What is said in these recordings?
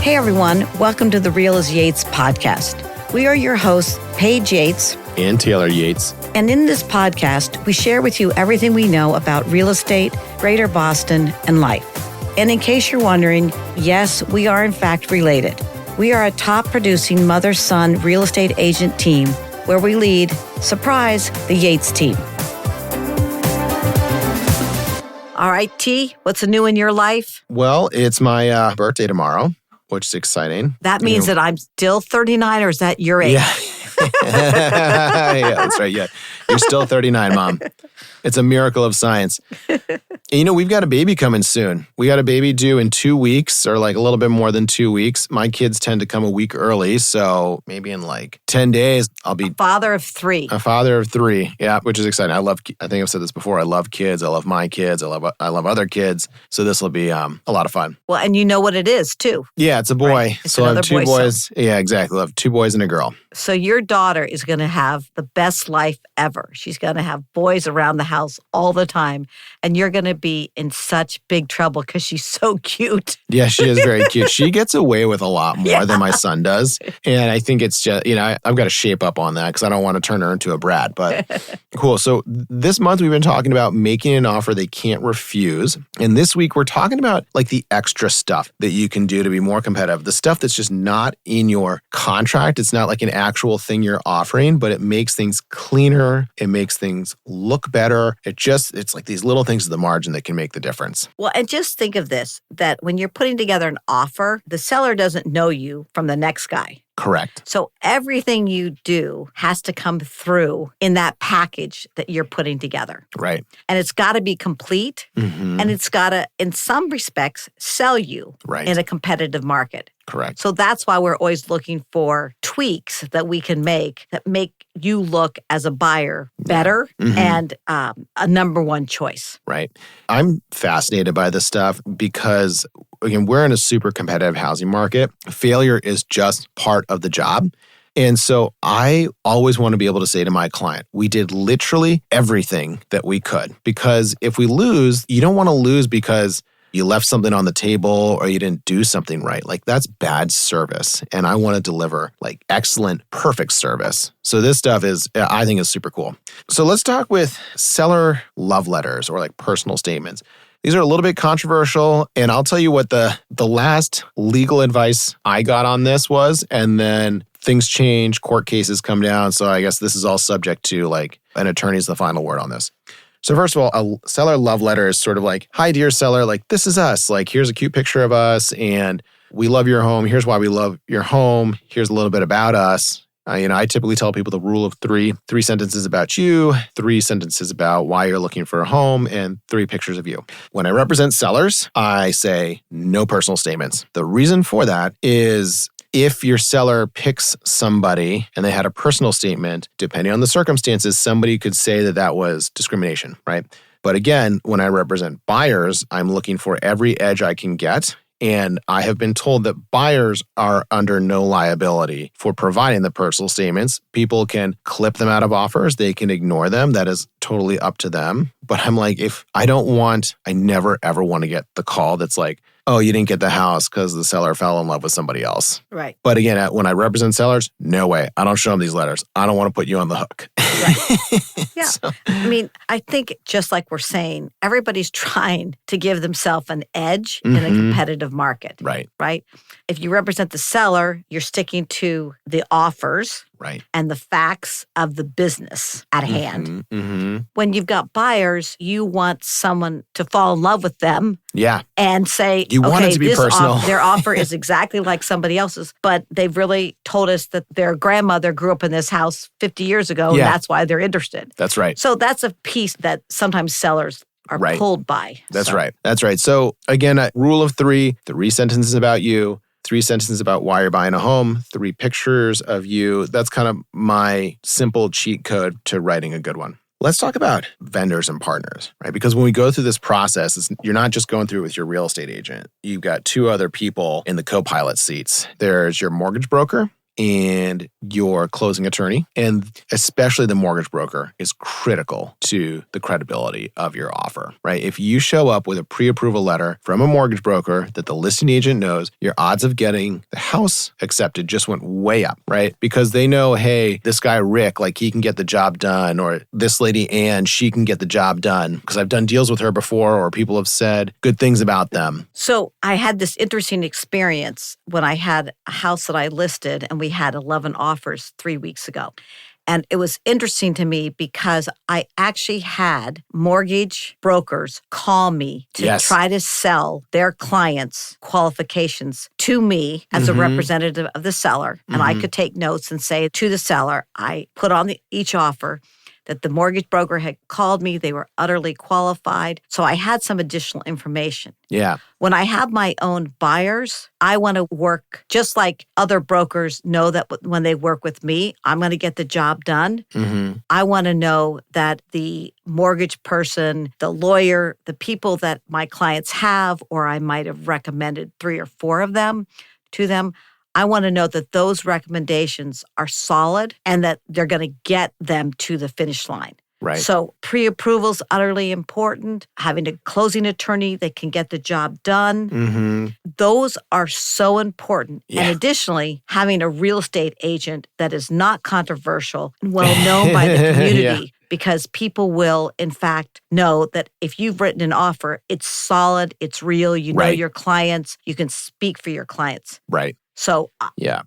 Hey everyone, welcome to the Real as Yates podcast. We are your hosts, Paige Yates and Taylor Yates. And in this podcast, we share with you everything we know about real estate, Greater Boston, and life. And in case you're wondering, yes, we are in fact related. We are a top producing mother-son real estate agent team where we lead, surprise, the Yates team. All right, T, what's new in your life? Well, it's my birthday tomorrow, which is exciting. That means that I'm still 39, or is that your age? Yeah. Yeah, that's right. Yeah. You're still 39, Mom. It's a miracle of science. And we've got a baby coming soon. We got a baby due in 2 weeks, or like a little bit more than 2 weeks. My kids tend to come a week early, so maybe in like 10 days, I'll be... A father of three. A father of three, yeah, which is exciting. I think I've said this before. I love kids. I love my kids. I love other kids. So this will be a lot of fun. Well, and you know what it is, too. Yeah, it's a boy. Right. It's so I have two boys. Son. Yeah, exactly. I have 2 boys and a girl. So your daughter is going to have the best life ever. She's going to have boys around the house all the time. And you're going to be in such big trouble because she's so cute. Yeah, she is very cute. She gets away with a lot more than my son does. And I think it's just, I've got to shape up on that because I don't want to turn her into a brat. But cool. So this month we've been talking about making an offer they can't refuse. And this week we're talking about like the extra stuff that you can do to be more competitive. The stuff that's just not in your contract. It's not like an actual thing you're offering, but it makes things cleaner. It makes things look better. It's like these little things at the margin that can make the difference. Well, and just think of this, that when you're putting together an offer, the seller doesn't know you from the next guy. Correct. So everything you do has to come through in that package that you're putting together. Right. And it's got to be complete, and it's got to, in some respects, sell you in a competitive market. Correct. So that's why we're always looking for tweaks that we can make that make you look as a buyer better and a number one choice. Right. I'm fascinated by this stuff because, again, we're in a super competitive housing market. Failure is just part of the job. And so I always want to be able to say to my client, we did literally everything that we could. Because if we lose, you don't want to lose because you left something on the table or you didn't do something right. Like that's bad service. And I want to deliver like excellent, perfect service. So this stuff I think is super cool. So let's talk with seller love letters or like personal statements. These are a little bit controversial, and I'll tell you what the last legal advice I got on this was, and then things change, court cases come down, so I guess this is all subject to like an attorney's the final word on this. So first of all, a seller love letter is sort of like, hi, dear seller, like this is us. Like here's a cute picture of us, and we love your home. Here's why we love your home. Here's a little bit about us. I typically tell people the rule of 3 sentences about you, 3 sentences about why you're looking for a home, and 3 pictures of you. When I represent sellers, I say no personal statements. The reason for that is if your seller picks somebody and they had a personal statement, depending on the circumstances, somebody could say that was discrimination, right? But again, when I represent buyers, I'm looking for every edge I can get. And I have been told that buyers are under no liability for providing the personal statements. People can clip them out of offers. They can ignore them. That is totally up to them. But I'm like, I never ever want to get the call that's like, oh, you didn't get the house because the seller fell in love with somebody else. Right. But again, when I represent sellers, no way. I don't show them these letters. I don't want to put you on the hook. Right. Yeah. So. I think just like we're saying, everybody's trying to give themselves an edge in a competitive market. Right. Right. If you represent the seller, you're sticking to the offers. Right. And the facts of the business at hand. When you've got buyers, you want someone to fall in love with them. Yeah. And say, you want it to be personal. Their offer is exactly like somebody else's, but they've really told us that their grandmother grew up in this house 50 years ago, and that's why they're interested. That's right. So that's a piece that sometimes sellers are pulled by. That's right. That's right. So again, rule of 3 sentences about you, 3 sentences about why you're buying a home, 3 pictures of you. That's kind of my simple cheat code to writing a good one. Let's talk about vendors and partners, right? Because when we go through this process, you're not just going through it with your real estate agent. You've got 2 other people in the co-pilot seats. There's your mortgage broker and your closing attorney, and especially the mortgage broker, is critical to the credibility of your offer, right? If you show up with a pre-approval letter from a mortgage broker that the listing agent knows, your odds of getting the house accepted just went way up, right? Because they know, hey, this guy Rick, like he can get the job done, or this lady Ann, she can get the job done because I've done deals with her before, or people have said good things about them. So I had this interesting experience when I had a house that I listed and we had 11 offers 3 weeks ago. And it was interesting to me because I actually had mortgage brokers call me to try to sell their clients' qualifications to me as a representative of the seller. And I could take notes and say to the seller, I put on each offer that the mortgage broker had called me. They were utterly qualified. So I had some additional information. Yeah. When I have my own buyers, I want to work just like other brokers know that when they work with me, I'm going to get the job done. I want to know that the mortgage person, the lawyer, the people that my clients have, or I might have recommended 3 or 4 of them to them, I want to know that those recommendations are solid and that they're going to get them to the finish line. Right. So pre-approval is utterly important. Having a closing attorney that can get the job done. Those are so important. Yeah. And additionally, having a real estate agent that is not controversial and well known by the community. Because people will, in fact, know that if you've written an offer, it's solid, it's real, you know your clients, you can speak for your clients. Right. So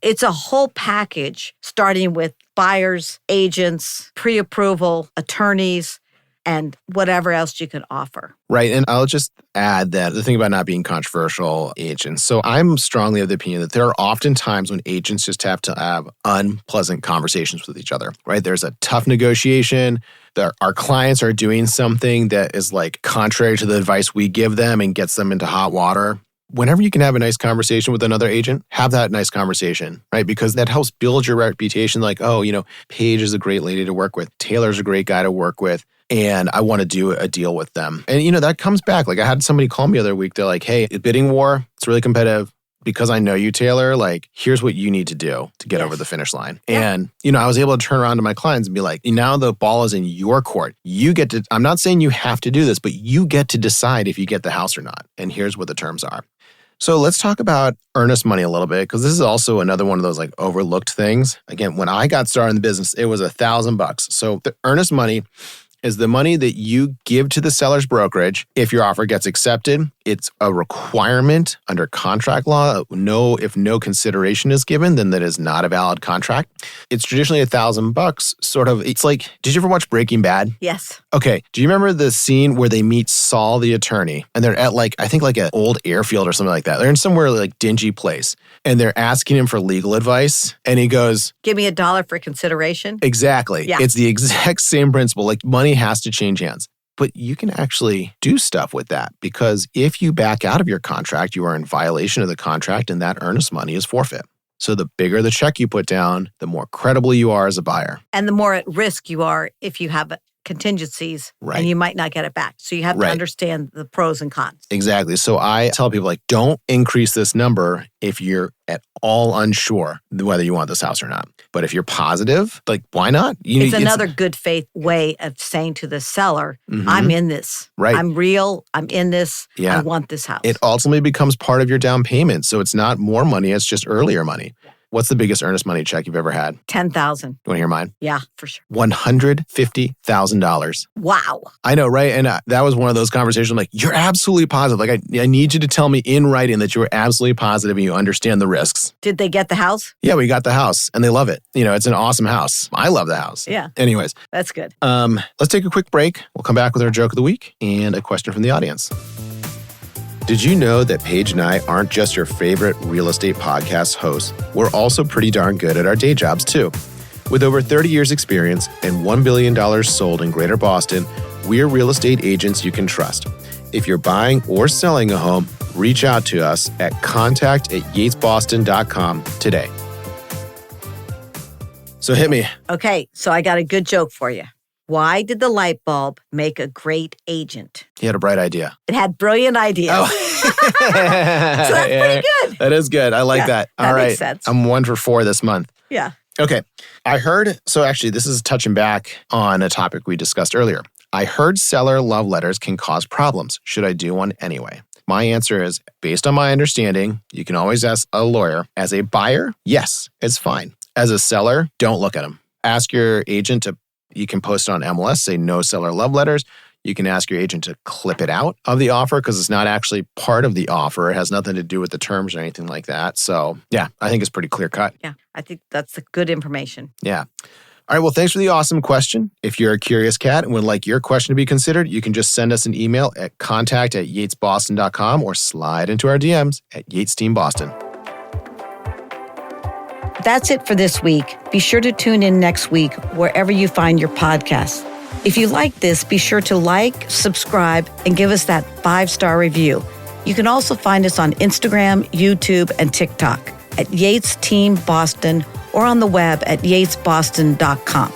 it's a whole package starting with buyers, agents, pre-approval, attorneys, and whatever else you can offer. Right. And I'll just add that the thing about not being controversial agents. So I'm strongly of the opinion that there are often times when agents just have to have unpleasant conversations with each other, right? There's a tough negotiation. Our clients are doing something that is like contrary to the advice we give them and gets them into hot water. Whenever you can have a nice conversation with another agent, have that nice conversation, right? Because that helps build your reputation. Like, oh, Paige is a great lady to work with. Taylor's a great guy to work with. And I want to do a deal with them. And, that comes back. Like I had somebody call me the other week. They're like, hey, bidding war, it's really competitive. Because I know you, Taylor, like, here's what you need to do to get over the finish line. Yeah. And, I was able to turn around to my clients and be like, now the ball is in your court. You get to, I'm not saying you have to do this, but you get to decide if you get the house or not. And here's what the terms are. So let's talk about earnest money a little bit, because this is also another one of those like overlooked things. Again, when I got started in the business, it was $1,000. So the earnest money is the money that you give to the seller's brokerage if your offer gets accepted. It's a requirement under contract law. If no consideration is given, then that is not a valid contract. It's traditionally $1,000. Sort of, it's like, did you ever watch Breaking Bad? Yes. Okay. Do you remember the scene where they meet Saul, the attorney, and they're at I think an old airfield or something like that. They're in somewhere like dingy place, and they're asking him for legal advice, and he goes, "Give me $1 for consideration." Exactly. Yeah. It's the exact same principle. Like money has to change hands. But you can actually do stuff with that, because if you back out of your contract, you are in violation of the contract, and that earnest money is forfeit. So the bigger the check you put down, the more credible you are as a buyer. And the more at risk you are if you have contingencies, and you might not get it back. So you have to understand the pros and cons. Exactly. So I tell people, don't increase this number if you're at all unsure whether you want this house or not. But if you're positive, why not? It's another good faith way of saying to the seller, I'm in this. Right. I'm real. I'm in this. Yeah. I want this house. It ultimately becomes part of your down payment. So it's not more money. It's just earlier money. What's the biggest earnest money check you've ever had? $10,000. You want to hear mine? Yeah, for sure. $150,000. Wow. I know, right? And that was one of those conversations. I'm like, you're absolutely positive. Like, I need you to tell me in writing that you're absolutely positive and you understand the risks. Did they get the house? Yeah, we got the house and they love it. It's an awesome house. I love the house. Yeah. Anyways. That's good. Let's take a quick break. We'll come back with our joke of the week and a question from the audience. Did you know that Paige and I aren't just your favorite real estate podcast hosts? We're also pretty darn good at our day jobs, too. With over 30 years experience and $1 billion sold in Greater Boston, we're real estate agents you can trust. If you're buying or selling a home, reach out to us at contact@yatesboston.com today. So hit me. Okay, so I got a good joke for you. Why did the light bulb make a great agent? He had a bright idea. It had brilliant ideas. Oh. So that's pretty good. That is good. I like that. All right. Makes sense. I'm 1 for 4 this month. Yeah. Okay. So actually, this is touching back on a topic we discussed earlier. I heard seller love letters can cause problems. Should I do one anyway? My answer is, based on my understanding, you can always ask a lawyer. As a buyer, yes, it's fine. As a seller, don't look at them. Ask your agent you can post it on MLS, say no seller love letters. You can ask your agent to clip it out of the offer because it's not actually part of the offer. It has nothing to do with the terms or anything like that. So yeah, I think it's pretty clear cut. Yeah, I think that's good information. Yeah. All right, well, thanks for the awesome question. If you're a curious cat and would like your question to be considered, you can just send us an email at contact@yatesboston.com or slide into our DMs at Yates Team Boston. That's it for this week. Be sure to tune in next week wherever you find your podcasts. If you like this, be sure to like, subscribe, and give us that 5-star review. You can also find us on Instagram, YouTube, and TikTok at Yates Team Boston or on the web at yatesboston.com.